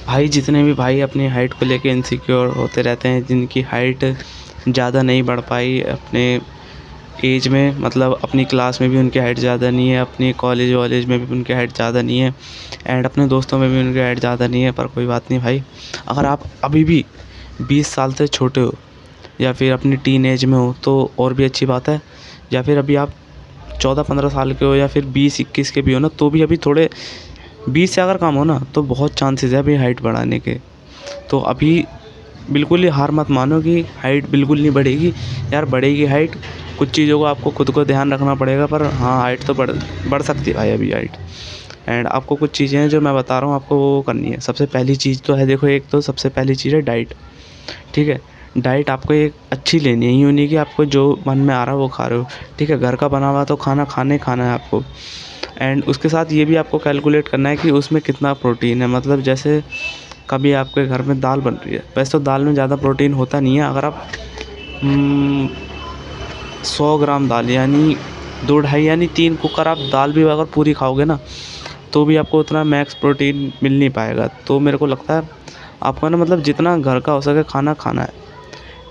भाई जितने भी भाई अपनी हाइट को लेके इनसिक्योर होते रहते हैं, जिनकी हाइट ज़्यादा नहीं बढ़ पाई अपने एज में, मतलब अपनी क्लास में भी उनकी हाइट ज़्यादा नहीं है, अपनी कॉलेज वॉलेज में भी उनकी हाइट ज़्यादा नहीं है, एंड अपने दोस्तों में भी उनकी हाइट ज़्यादा नहीं है, पर कोई बात नहीं भाई। अगर आप अभी भी 20 साल से छोटे हो या फिर अपनी टीन एज में हो तो और भी अच्छी बात है, या फिर अभी आप 14-15 साल के हो या फिर 20-21 के भी हो ना, तो भी अभी थोड़े 20 से अगर कम हो ना तो बहुत चांसेस है अभी हाइट बढ़ाने के। तो अभी बिल्कुल ही हार मत मानो कि हाइट बिल्कुल नहीं बढ़ेगी। यार बढ़ेगी हाइट, कुछ चीज़ों को आपको खुद को ध्यान रखना पड़ेगा, पर हाँ हाइट तो बढ़ बढ़ सकती है भाई अभी हाइट। एंड आपको कुछ चीज़ें हैं जो मैं बता रहा हूँ आपको वो करनी है। सबसे पहली चीज़ तो है, देखो एक तो सबसे पहली चीज़ है डाइट। ठीक है, डाइट आपको एक अच्छी लेनी है, यूँ नहीं कि आपको जो मन में आ रहा है वो खा रहे हो। ठीक है, घर का बना हुआ तो खाना खाना है आपको। एंड उसके साथ ये भी आपको कैलकुलेट करना है कि उसमें कितना प्रोटीन है। मतलब जैसे कभी आपके घर में दाल बन रही है, वैसे तो दाल में ज़्यादा प्रोटीन होता नहीं है। अगर आप 100 ग्राम दाल यानी 2-2.5 यानी 3 कुकर आप दाल भी अगर पूरी खाओगे ना, तो भी आपको उतना मैक्स प्रोटीन मिल नहीं पाएगा। तो मेरे को लगता है आपको ना, मतलब जितना घर का हो सके खाना खाना है।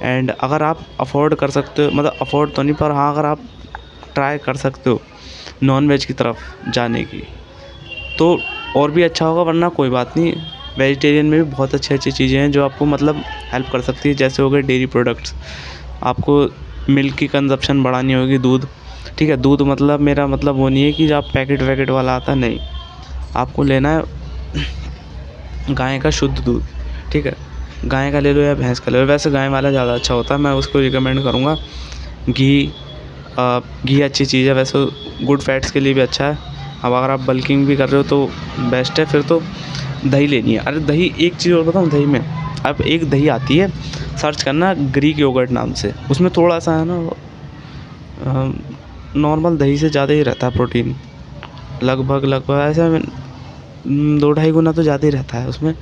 एंड अगर आप अफ़ोर्ड कर सकते हो, मतलब अफ़ोर्ड तो नहीं, पर हाँ अगर आप ट्राई कर सकते हो नॉन वेज की तरफ जाने की, तो और भी अच्छा होगा, वरना कोई बात नहीं। वेजिटेरियन में भी बहुत अच्छी-अच्छी चीज़ें हैं जो आपको मतलब हेल्प कर सकती है। जैसे हो गए डेयरी प्रोडक्ट्स, आपको मिल्क की कंज़प्शन बढ़ानी होगी, दूध। ठीक है, दूध मतलब मेरा मतलब वो नहीं है कि जो आप पैकेट वैकेट वाला आता है, नहीं। आपको लेना है गाय का शुद्ध दूध। ठीक है, गाय का ले लो या भैंस का ले लो, वैसे गाय वाला ज़्यादा अच्छा होता है, मैं उसको रिकमेंड करूँगा। घी, घी अच्छी चीज़ है वैसे, गुड फैट्स के लिए भी अच्छा है। अब अगर आप बल्किंग भी कर रहे हो तो बेस्ट है। फिर तो दही लेनी है। अरे दही, एक चीज़ और बताऊँ दही में, अब एक दही आती है, सर्च करना ग्रीक योगर्ट नाम से। उसमें थोड़ा सा है ना नॉर्मल दही से ज़्यादा ही रहता है प्रोटीन, लगभग लगभग ऐसे 2-2.5 गुना तो ज़्यादा ही रहता है उसमें।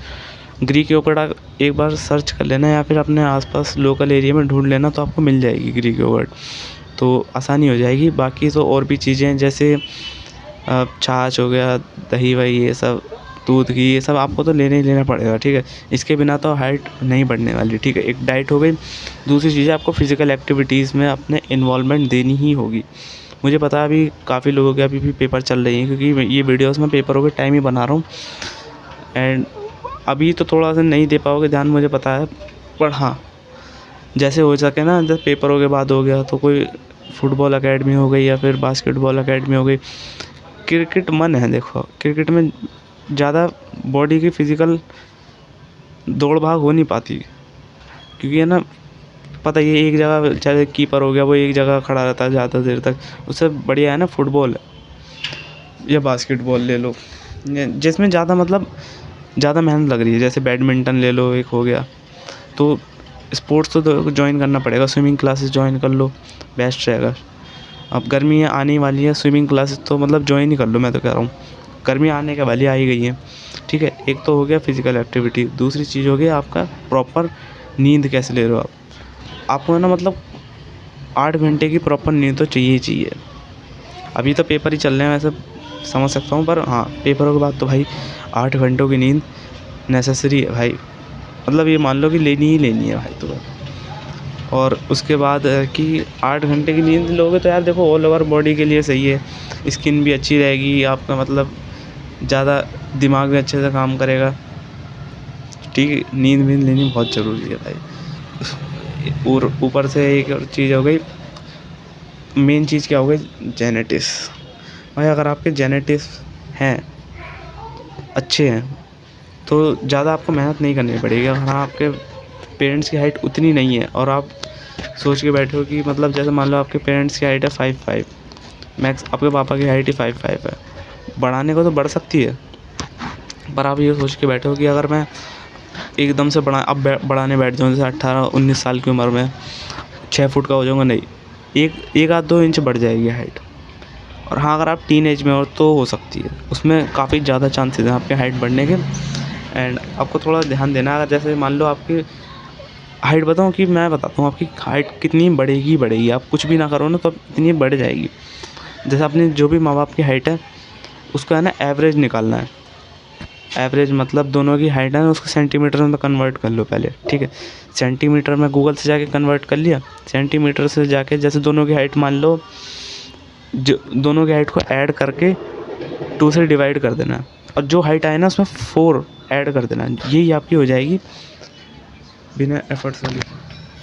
ग्रीक योगर्ट एक बार सर्च कर लेना, या फिर अपने आसपास लोकल एरिया में ढूंढ लेना, तो आपको मिल जाएगी ग्रीक योगर्ट, तो आसानी हो जाएगी। बाकी तो और भी चीज़ें हैं, जैसे छाछ हो गया, दही वही ये सब, दूध घी, ये सब आपको तो लेना ही लेना पड़ेगा। ठीक है, इसके बिना तो हाइट नहीं बढ़ने वाली। ठीक है, एक डाइट हो गई। दूसरी चीज़ है, आपको फिज़िकल एक्टिविटीज़ में अपने इन्वॉल्वमेंट देनी ही होगी। मुझे पता है अभी काफ़ी लोगों के अभी भी पेपर चल रही हैं, क्योंकि ये वीडियोज़ मैं पेपरों के टाइम ही बना रहा हूँ। एंड अभी तो थोड़ा सा नहीं दे पाओगे ध्यान, मुझे पता है, पर हाँ जैसे हो सके ना, जैसे पेपरों के बाद हो गया तो कोई फुटबॉल अकेडमी हो गई या फिर बास्केटबॉल अकेडमी हो गई। क्रिकेट मन है, देखो क्रिकेट में ज़्यादा बॉडी की फ़िज़िकल दौड़ भाग हो नहीं पाती, क्योंकि है ना, पता ही है एक जगह, चाहे कीपर हो गया वो एक जगह खड़ा रहता है ज़्यादा देर तक। उससे बढ़िया है ना फुटबॉल या बास्केटबॉल ले लो, जिसमें ज़्यादा मतलब ज़्यादा मेहनत लग रही है। जैसे बैडमिंटन ले लो, एक हो गया। तो स्पोर्ट्स तो जॉइन करना पड़ेगा, स्विमिंग क्लासेस जॉइन कर लो, बेस्ट रहेगा। अब गर्मी आने वाली है, स्विमिंग क्लासेस तो मतलब जॉइन ही कर लो, मैं तो कह रहा हूँ। गर्मी आने के वाली आ ही गई है। ठीक है, एक तो हो गया फिज़िकल एक्टिविटी, दूसरी चीज़ हो गया आपका प्रॉपर नींद कैसे ले रहे हो आप। आपको है ना, मतलब 8 घंटे की प्रॉपर नींद तो चाहिए ही चाहिए। अभी तो पेपर ही चल रहे हैं वैसे, समझ सकता हूँ, पर हाँ पेपरों के बाद तो भाई 8 घंटों की नींद नेसेसरी है भाई। मतलब ये मान लो कि लेनी ही लेनी है भाई तुम्हें। और उसके बाद कि 8 घंटे की नींद लोगे तो यार देखो ऑल ओवर बॉडी के लिए सही है। स्किन भी अच्छी रहेगी आपका, मतलब ज़्यादा दिमाग भी अच्छे से काम करेगा। ठीक है, नींद वींद लेनी बहुत ज़रूरी है भाई। और ऊपर से एक और चीज़ हो गई, मेन चीज़ क्या हो गई, जेनेटिक्स। भाई अगर आपके जेनेटिक्स हैं, अच्छे हैं, तो ज़्यादा आपको मेहनत नहीं करनी पड़ेगी। अगर हाँ आपके पेरेंट्स की हाइट उतनी नहीं है और आप सोच के बैठे हो कि मतलब जैसे मान लो आपके पेरेंट्स की हाइट है 5'5", मैक्स आपके पापा की हाइट ही 5'5" है, बढ़ाने को तो बढ़ सकती है, पर आप ये सोच के बैठे हो कि अगर मैं एकदम से बढ़ाने बैठ जाऊँ, जैसे 18-19 साल की उम्र में 6 फुट का हो जाऊँगा, नहीं, एक आध 2 इंच बढ़ जाएगी हाइट। और हाँ अगर आप टीन एज में हो तो हो सकती है, उसमें काफ़ी ज़्यादा चांसेस हैं आपके हाइट बढ़ने के। एंड आपको थोड़ा ध्यान देना है। अगर जैसे मान लो आपकी हाइट, बताऊँ कि मैं बताता हूँ आपकी हाइट कितनी बढ़ेगी बढ़ेगी, आप कुछ भी ना करो ना तो इतनी बढ़ जाएगी। जैसे अपनी जो भी माँ बाप की हाइट है उसका है ना एवरेज निकालना है। एवरेज मतलब दोनों की हाइट है ना, उसको सेंटीमीटर में कन्वर्ट कर लो पहले, ठीक है। सेंटीमीटर में गूगल से जाके कन्वर्ट कर लिया, सेंटीमीटर से जाके जैसे दोनों की हाइट मान लो, जो दोनों की हाइट को ऐड करके 2 से डिवाइड कर देना, और जो हाइट आए ना उसमें 4 ऐड कर देना, यही आपकी हो जाएगी बिना एफर्ट्स वाली।